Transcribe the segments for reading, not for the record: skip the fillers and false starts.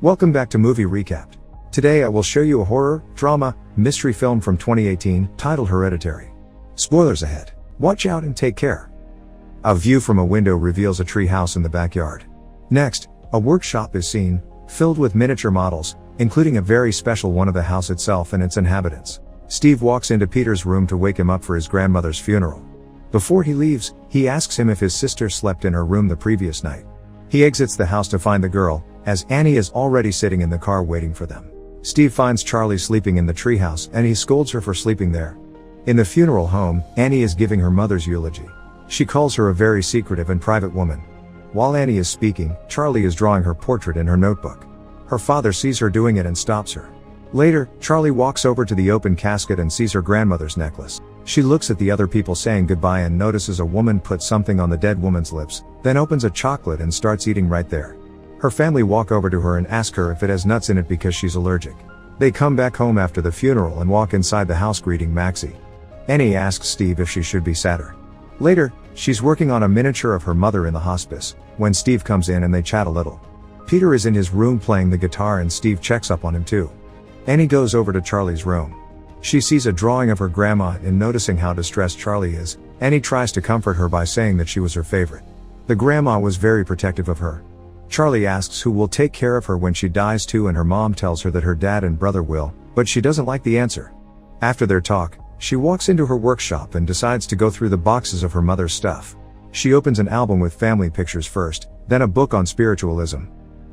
Welcome back to Movie Recapped. Today I will show you a horror, drama, mystery film from 2018 titled Hereditary. Spoilers ahead. Watch out and take care. A view from a window reveals a tree house in the backyard. Next, a workshop is seen, filled with miniature models, including a very special one of the house itself and its inhabitants. Steve walks into Peter's room to wake him up for his grandmother's funeral. Before he leaves, he asks him if his sister slept in her room the previous night. He exits the house to find the girl, as Annie is already sitting in the car waiting for them. Steve finds Charlie sleeping in the treehouse and he scolds her for sleeping there. In the funeral home, Annie is giving her mother's eulogy. She calls her a very secretive and private woman. While Annie is speaking, Charlie is drawing her portrait in her notebook. Her father sees her doing it and stops her. Later, Charlie walks over to the open casket and sees her grandmother's necklace. She looks at the other people saying goodbye and notices a woman put something on the dead woman's lips, then opens a chocolate and starts eating right there. Her family walk over to her and ask her if it has nuts in it because she's allergic. They come back home after the funeral and walk inside the house greeting Maxie. Annie asks Steve if she should be sadder. Later, she's working on a miniature of her mother in the hospice, when Steve comes in and they chat a little. Peter is in his room playing the guitar and Steve checks up on him too. Annie goes over to Charlie's room. She sees a drawing of her grandma and noticing how distressed Charlie is, Annie tries to comfort her by saying that she was her favorite. The grandma was very protective of her. Charlie asks who will take care of her when she dies too and her mom tells her that her dad and brother will, but she doesn't like the answer. After their talk, she walks into her workshop and decides to go through the boxes of her mother's stuff. She opens an album with family pictures first, then a book on spiritualism.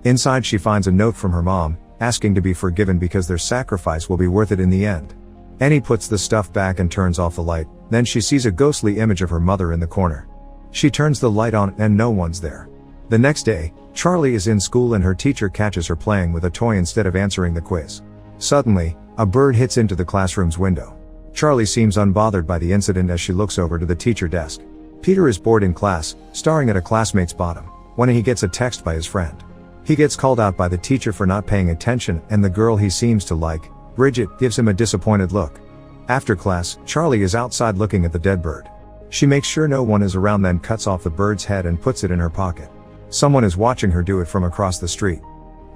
Inside she finds a note from her mom, asking to be forgiven because their sacrifice will be worth it in the end. Annie puts the stuff back and turns off the light, then she sees a ghostly image of her mother in the corner. She turns the light on and no one's there. The next day, Charlie is in school and her teacher catches her playing with a toy instead of answering the quiz. Suddenly, a bird hits into the classroom's window. Charlie seems unbothered by the incident as she looks over to the teacher desk. Peter is bored in class, staring at a classmate's bottom, when he gets a text by his friend. He gets called out by the teacher for not paying attention and the girl he seems to like, Bridget, gives him a disappointed look. After class, Charlie is outside looking at the dead bird. She makes sure no one is around, then cuts off the bird's head and puts it in her pocket. Someone is watching her do it from across the street.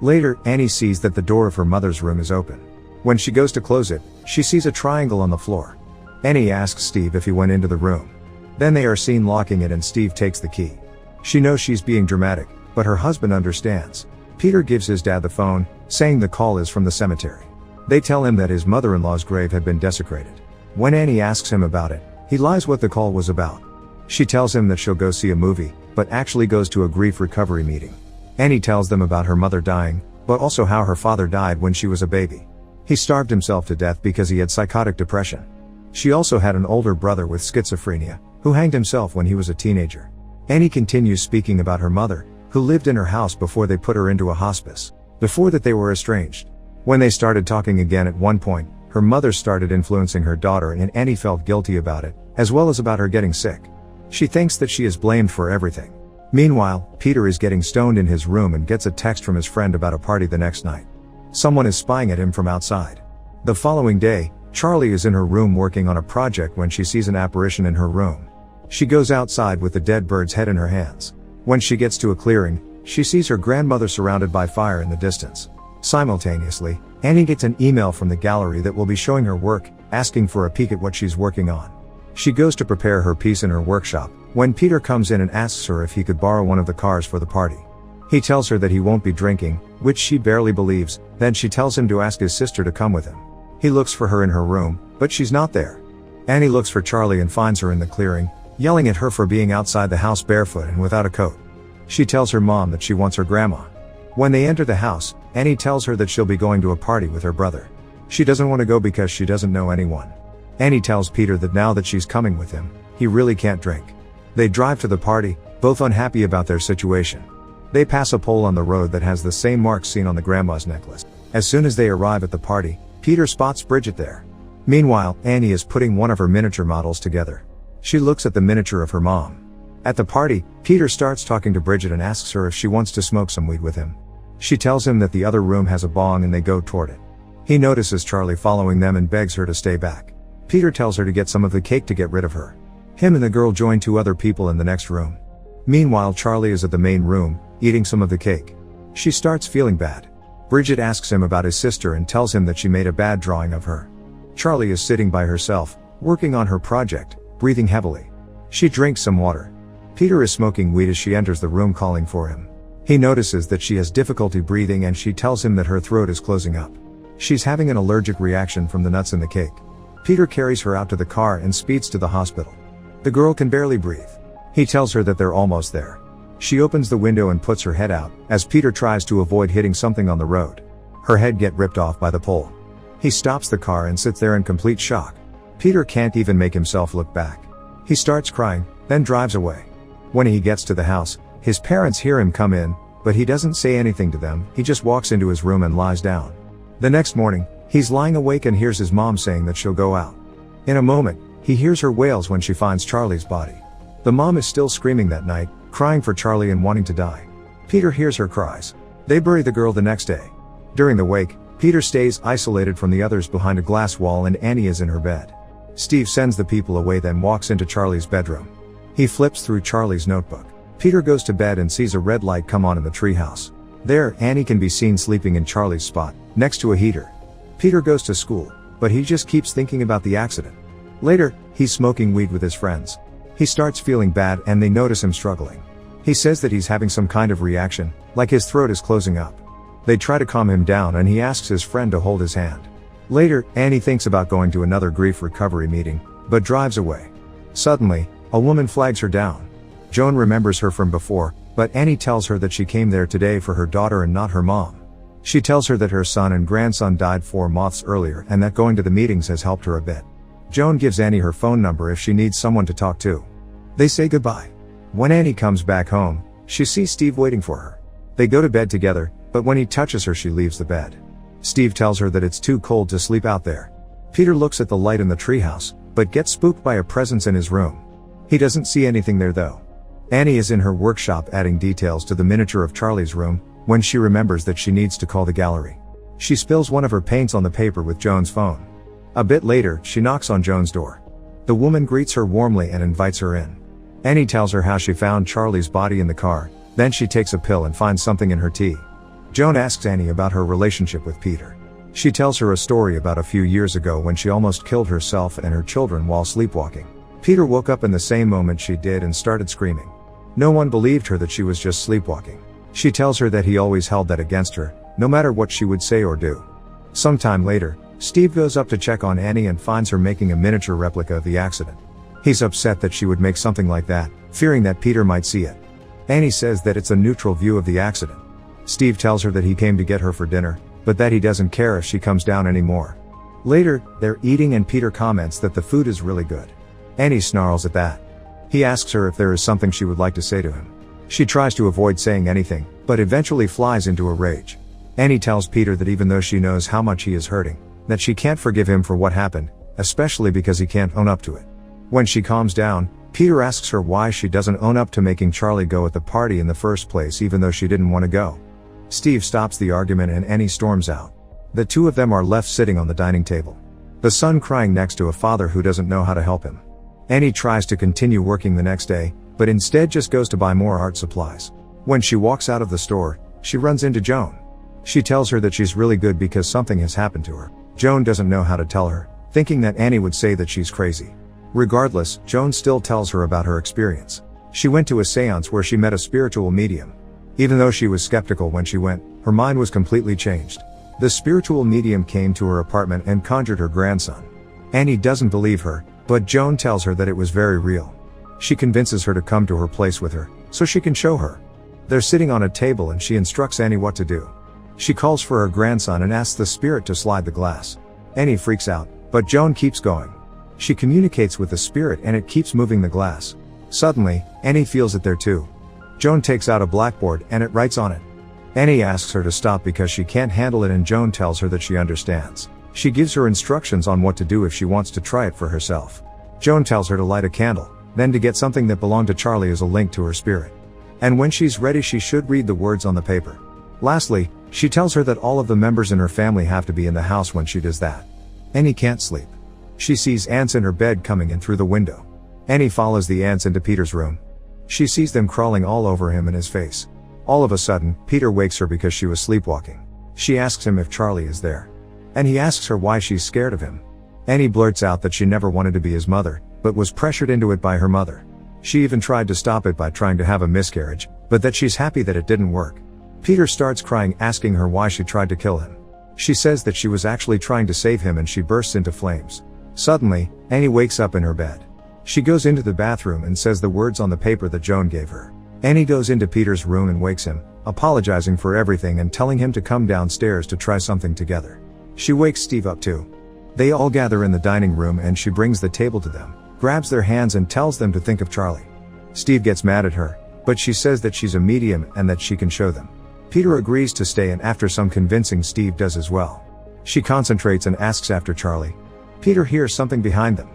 Later, Annie sees that the door of her mother's room is open. When she goes to close it, she sees a triangle on the floor. Annie asks Steve if he went into the room. Then they are seen locking it and Steve takes the key. She knows she's being dramatic, but her husband understands. Peter gives his dad the phone, saying the call is from the cemetery. They tell him that his mother-in-law's grave had been desecrated. When Annie asks him about it, he lies what the call was about. She tells him that she'll go see a movie, but actually goes to a grief recovery meeting. Annie tells them about her mother dying, but also how her father died when she was a baby. He starved himself to death because he had psychotic depression. She also had an older brother with schizophrenia, who hanged himself when he was a teenager. Annie continues speaking about her mother, who lived in her house before they put her into a hospice. Before that they were estranged. When they started talking again at one point, her mother started influencing her daughter and Annie felt guilty about it, as well as about her getting sick. She thinks that she is blamed for everything. Meanwhile, Peter is getting stoned in his room and gets a text from his friend about a party the next night. Someone is spying at him from outside. The following day, Charlie is in her room working on a project when she sees an apparition in her room. She goes outside with the dead bird's head in her hands. When she gets to a clearing, she sees her grandmother surrounded by fire in the distance. Simultaneously, Annie gets an email from the gallery that will be showing her work, asking for a peek at what she's working on. She goes to prepare her piece in her workshop, when Peter comes in and asks her if he could borrow one of the cars for the party. He tells her that he won't be drinking, which she barely believes, then she tells him to ask his sister to come with him. He looks for her in her room, but she's not there. Annie looks for Charlie and finds her in the clearing, yelling at her for being outside the house barefoot and without a coat. She tells her mom that she wants her grandma. When they enter the house, Annie tells her that she'll be going to a party with her brother. She doesn't want to go because she doesn't know anyone. Annie tells Peter that now that she's coming with him, he really can't drink. They drive to the party, both unhappy about their situation. They pass a pole on the road that has the same marks seen on the grandma's necklace. As soon as they arrive at the party, Peter spots Bridget there. Meanwhile, Annie is putting one of her miniature models together. She looks at the miniature of her mom. At the party, Peter starts talking to Bridget and asks her if she wants to smoke some weed with him. She tells him that the other room has a bong and they go toward it. He notices Charlie following them and begs her to stay back. Peter tells her to get some of the cake to get rid of her. Him and the girl join two other people in the next room. Meanwhile, Charlie is at the main room, eating some of the cake. She starts feeling bad. Bridget asks him about his sister and tells him that she made a bad drawing of her. Charlie is sitting by herself, working on her project, breathing heavily. She drinks some water. Peter is smoking weed as she enters the room calling for him. He notices that she has difficulty breathing and she tells him that her throat is closing up. She's having an allergic reaction from the nuts in the cake. Peter carries her out to the car and speeds to the hospital. The girl can barely breathe. He tells her that they're almost there. She opens the window and puts her head out, as Peter tries to avoid hitting something on the road. Her head gets ripped off by the pole. He stops the car and sits there in complete shock. Peter can't even make himself look back. He starts crying, then drives away. When he gets to the house, his parents hear him come in, but he doesn't say anything to them, he just walks into his room and lies down. The next morning, he's lying awake and hears his mom saying that she'll go out. In a moment, he hears her wails when she finds Charlie's body. The mom is still screaming that night, crying for Charlie and wanting to die. Peter hears her cries. They bury the girl the next day. During the wake, Peter stays isolated from the others behind a glass wall and Annie is in her bed. Steve sends the people away then walks into Charlie's bedroom. He flips through Charlie's notebook. Peter goes to bed and sees a red light come on in the treehouse. There, Annie can be seen sleeping in Charlie's spot, next to a heater. Peter goes to school, but he just keeps thinking about the accident. Later, he's smoking weed with his friends. He starts feeling bad and they notice him struggling. He says that he's having some kind of reaction, like his throat is closing up. They try to calm him down and he asks his friend to hold his hand. Later, Annie thinks about going to another grief recovery meeting, but drives away. Suddenly, a woman flags her down. Joan remembers her from before, but Annie tells her that she came there today for her daughter and not her mom. She tells her that her son and grandson died 4 months earlier and that going to the meetings has helped her a bit. Joan gives Annie her phone number if she needs someone to talk to. They say goodbye. When Annie comes back home, she sees Steve waiting for her. They go to bed together, but when he touches her she leaves the bed. Steve tells her that it's too cold to sleep out there. Peter looks at the light in the treehouse, but gets spooked by a presence in his room. He doesn't see anything there though. Annie is in her workshop adding details to the miniature of Charlie's room, when she remembers that she needs to call the gallery. She spills one of her paints on the paper with Joan's phone. A bit later, she knocks on Joan's door. The woman greets her warmly and invites her in. Annie tells her how she found Charlie's body in the car, then she takes a pill and finds something in her tea. Joan asks Annie about her relationship with Peter. She tells her a story about a few years ago when she almost killed herself and her children while sleepwalking. Peter woke up in the same moment she did and started screaming. No one believed her that she was just sleepwalking. She tells her that he always held that against her, no matter what she would say or do. Sometime later, Steve goes up to check on Annie and finds her making a miniature replica of the accident. He's upset that she would make something like that, fearing that Peter might see it. Annie says that it's a neutral view of the accident. Steve tells her that he came to get her for dinner, but that he doesn't care if she comes down anymore. Later, they're eating and Peter comments that the food is really good. Annie snarls at that. He asks her if there is something she would like to say to him. She tries to avoid saying anything, but eventually flies into a rage. Annie tells Peter that even though she knows how much he is hurting, that she can't forgive him for what happened, especially because he can't own up to it. When she calms down, Peter asks her why she doesn't own up to making Charlie go at the party in the first place even though she didn't want to go. Steve stops the argument and Annie storms out. The two of them are left sitting on the dining table. The son crying next to a father who doesn't know how to help him. Annie tries to continue working the next day, but instead just goes to buy more art supplies. When she walks out of the store, she runs into Joan. She tells her that she's really good because something has happened to her. Joan doesn't know how to tell her, thinking that Annie would say that she's crazy. Regardless, Joan still tells her about her experience. She went to a seance where she met a spiritual medium. Even though she was skeptical when she went, her mind was completely changed. The spiritual medium came to her apartment and conjured her grandson. Annie doesn't believe her, but Joan tells her that it was very real. She convinces her to come to her place with her, so she can show her. They're sitting on a table and she instructs Annie what to do. She calls for her grandson and asks the spirit to slide the glass. Annie freaks out, but Joan keeps going. She communicates with the spirit and it keeps moving the glass. Suddenly, Annie feels it there too. Joan takes out a blackboard and it writes on it. Annie asks her to stop because she can't handle it and Joan tells her that she understands. She gives her instructions on what to do if she wants to try it for herself. Joan tells her to light a candle, then to get something that belonged to Charlie as a link to her spirit. And when she's ready she should read the words on the paper. Lastly, she tells her that all of the members in her family have to be in the house when she does that. Annie can't sleep. She sees ants in her bed coming in through the window. Annie follows the ants into Peter's room. She sees them crawling all over him and his face. All of a sudden, Peter wakes her because she was sleepwalking. She asks him if Charlie is there. And he asks her why she's scared of him. Annie blurts out that she never wanted to be his mother, but was pressured into it by her mother. She even tried to stop it by trying to have a miscarriage, but that she's happy that it didn't work. Peter starts crying, asking her why she tried to kill him. She says that she was actually trying to save him, and she bursts into flames. Suddenly, Annie wakes up in her bed. She goes into the bathroom and says the words on the paper that Joan gave her. Annie goes into Peter's room and wakes him, apologizing for everything and telling him to come downstairs to try something together. She wakes Steve up too. They all gather in the dining room and she brings the table to them, grabs their hands and tells them to think of Charlie. Steve gets mad at her, but she says that she's a medium and that she can show them. Peter agrees to stay, and after some convincing, Steve does as well. She concentrates and asks after Charlie. Peter hears something behind them.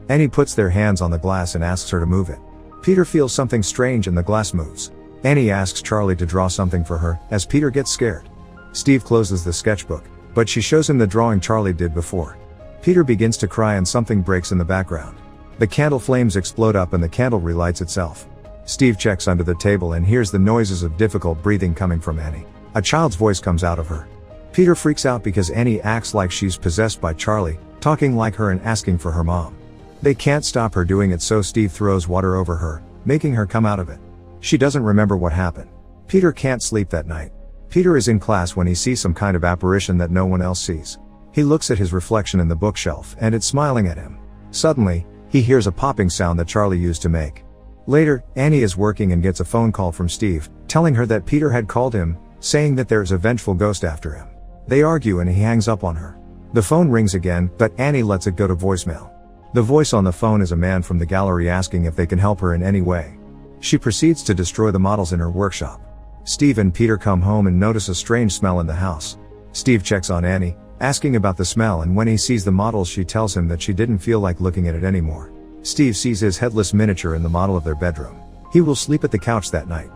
Annie puts their hands on the glass and asks her to move it. Peter feels something strange and the glass moves. Annie asks Charlie to draw something for her, as Peter gets scared. Steve closes the sketchbook, but she shows him the drawing Charlie did before. Peter begins to cry and something breaks in the background. The candle flames explode up and the candle relights itself. Steve checks under the table and hears the noises of difficult breathing coming from Annie. A child's voice comes out of her. Peter freaks out because Annie acts like she's possessed by Charlie, talking like her and asking for her mom. They can't stop her doing it, so Steve throws water over her, making her come out of it. She doesn't remember what happened. Peter can't sleep that night. Peter is in class when he sees some kind of apparition that no one else sees. He looks at his reflection in the bookshelf and it's smiling at him. Suddenly, he hears a popping sound that Charlie used to make. Later, Annie is working and gets a phone call from Steve, telling her that Peter had called him, saying that there's a vengeful ghost after him. They argue and he hangs up on her. The phone rings again, but Annie lets it go to voicemail. The voice on the phone is a man from the gallery asking if they can help her in any way. She proceeds to destroy the models in her workshop. Steve and Peter come home and notice a strange smell in the house. Steve checks on Annie, asking about the smell, and when he sees the models she tells him that she didn't feel like looking at it anymore. Steve sees his headless miniature in the model of their bedroom. He will sleep at the couch that night.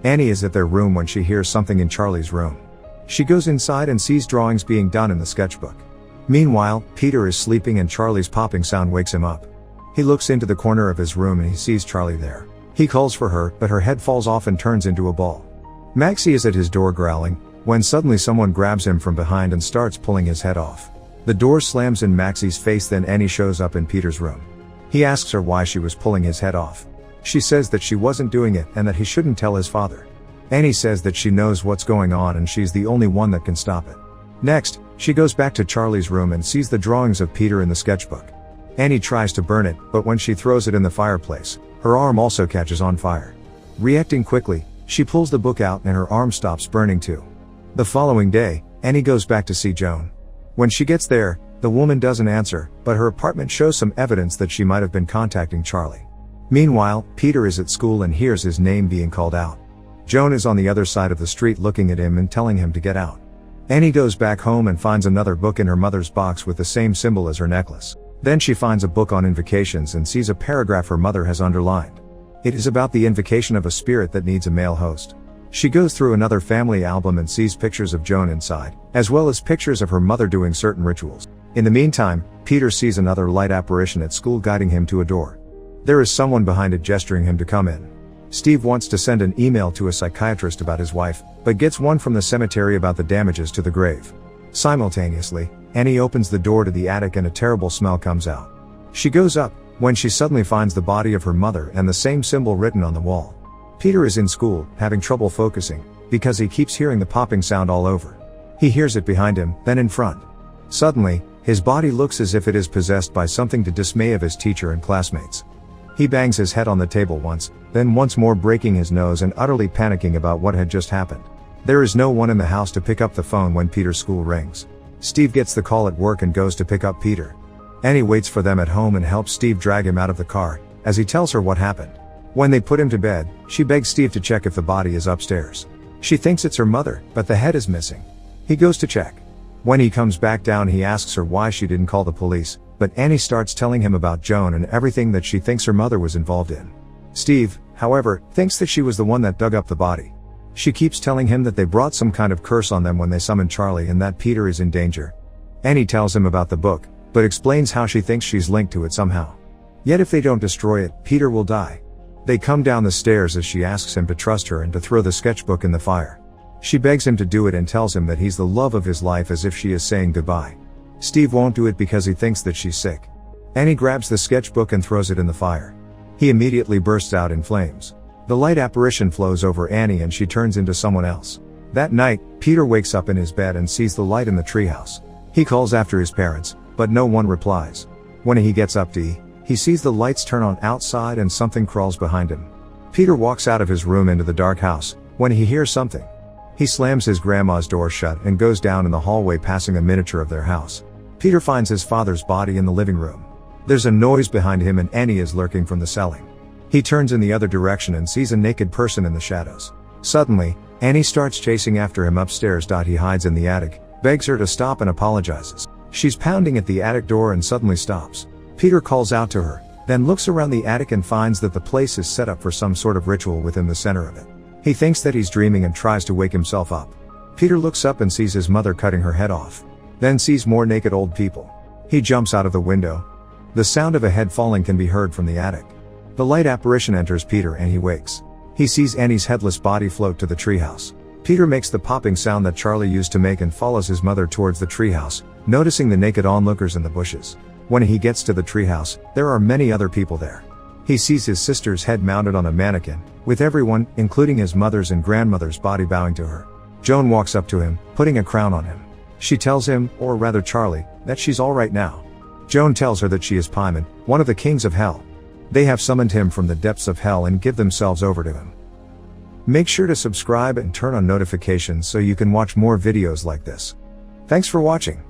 Annie is at their room when she hears something in Charlie's room. She goes inside and sees drawings being done in the sketchbook. Meanwhile, Peter is sleeping and Charlie's popping sound wakes him up. He looks into the corner of his room and he sees Charlie there. He calls for her, but her head falls off and turns into a ball. Maxie is at his door growling, when suddenly someone grabs him from behind and starts pulling his head off. The door slams in Maxie's face, then Annie shows up in Peter's room. He asks her why she was pulling his head off. She says that she wasn't doing it and that he shouldn't tell his father. Annie says that she knows what's going on and she's the only one that can stop it. Next, she goes back to Charlie's room and sees the drawings of Peter in the sketchbook. Annie tries to burn it, but when she throws it in the fireplace, her arm also catches on fire. Reacting quickly, she pulls the book out and her arm stops burning too. The following day, Annie goes back to see Joan. When she gets there, the woman doesn't answer, but her apartment shows some evidence that she might have been contacting Charlie. Meanwhile, Peter is at school and hears his name being called out. Joan is on the other side of the street looking at him and telling him to get out. Annie goes back home and finds another book in her mother's box with the same symbol as her necklace. Then she finds a book on invocations and sees a paragraph her mother has underlined. It is about the invocation of a spirit that needs a male host. She goes through another family album and sees pictures of Joan inside, as well as pictures of her mother doing certain rituals. In the meantime, Peter sees another light apparition at school guiding him to a door. There is someone behind it gesturing him to come in. Steve wants to send an email to a psychiatrist about his wife, but gets one from the cemetery about the damages to the grave. Simultaneously, Annie opens the door to the attic and a terrible smell comes out. She goes up, when she suddenly finds the body of her mother and the same symbol written on the wall. Peter is in school, having trouble focusing, because he keeps hearing the popping sound all over. He hears it behind him, then in front. Suddenly, his body looks as if it is possessed by something, to dismay of his teacher and classmates. He bangs his head on the table once, then once more, breaking his nose and utterly panicking about what had just happened. There is no one in the house to pick up the phone when Peter's school rings. Steve gets the call at work and goes to pick up Peter. Annie waits for them at home and helps Steve drag him out of the car, as he tells her what happened. When they put him to bed, she begs Steve to check if the body is upstairs. She thinks it's her mother, but the head is missing. He goes to check. When he comes back down, he asks her why she didn't call the police, but Annie starts telling him about Joan and everything that she thinks her mother was involved in. Steve, however, thinks that she was the one that dug up the body. She keeps telling him that they brought some kind of curse on them when they summoned Charlie and that Peter is in danger. Annie tells him about the book, but explains how she thinks she's linked to it somehow. Yet if they don't destroy it, Peter will die. They come down the stairs as she asks him to trust her and to throw the sketchbook in the fire. She begs him to do it and tells him that he's the love of his life, as if she is saying goodbye. Steve won't do it because he thinks that she's sick. Annie grabs the sketchbook and throws it in the fire. He immediately bursts out in flames. The light apparition flows over Annie and she turns into someone else. That night, Peter wakes up in his bed and sees the light in the treehouse. He calls after his parents, but no one replies. When he gets up to eat, he sees the lights turn on outside and something crawls behind him. Peter walks out of his room into the dark house, when he hears something. He slams his grandma's door shut and goes down in the hallway, passing a miniature of their house. Peter finds his father's body in the living room. There's a noise behind him and Annie is lurking from the ceiling. He turns in the other direction and sees a naked person in the shadows. Suddenly, Annie starts chasing after him upstairs. He hides in the attic, begs her to stop and apologizes. She's pounding at the attic door and suddenly stops. Peter calls out to her, then looks around the attic and finds that the place is set up for some sort of ritual within the center of it. He thinks that he's dreaming and tries to wake himself up. Peter looks up and sees his mother cutting her head off. Then sees more naked old people. He jumps out of the window. The sound of a head falling can be heard from the attic. The light apparition enters Peter and he wakes. He sees Annie's headless body float to the treehouse. Peter makes the popping sound that Charlie used to make and follows his mother towards the treehouse, noticing the naked onlookers in the bushes. When he gets to the treehouse, there are many other people there. He sees his sister's head mounted on a mannequin, with everyone, including his mother's and grandmother's body, bowing to her. Joan walks up to him, putting a crown on him. She tells him, or rather Charlie, that she's alright now. Joan tells her that she is Paimon, one of the kings of hell. They have summoned him from the depths of hell and give themselves over to him. Make sure to subscribe and turn on notifications so you can watch more videos like this. Thanks for watching.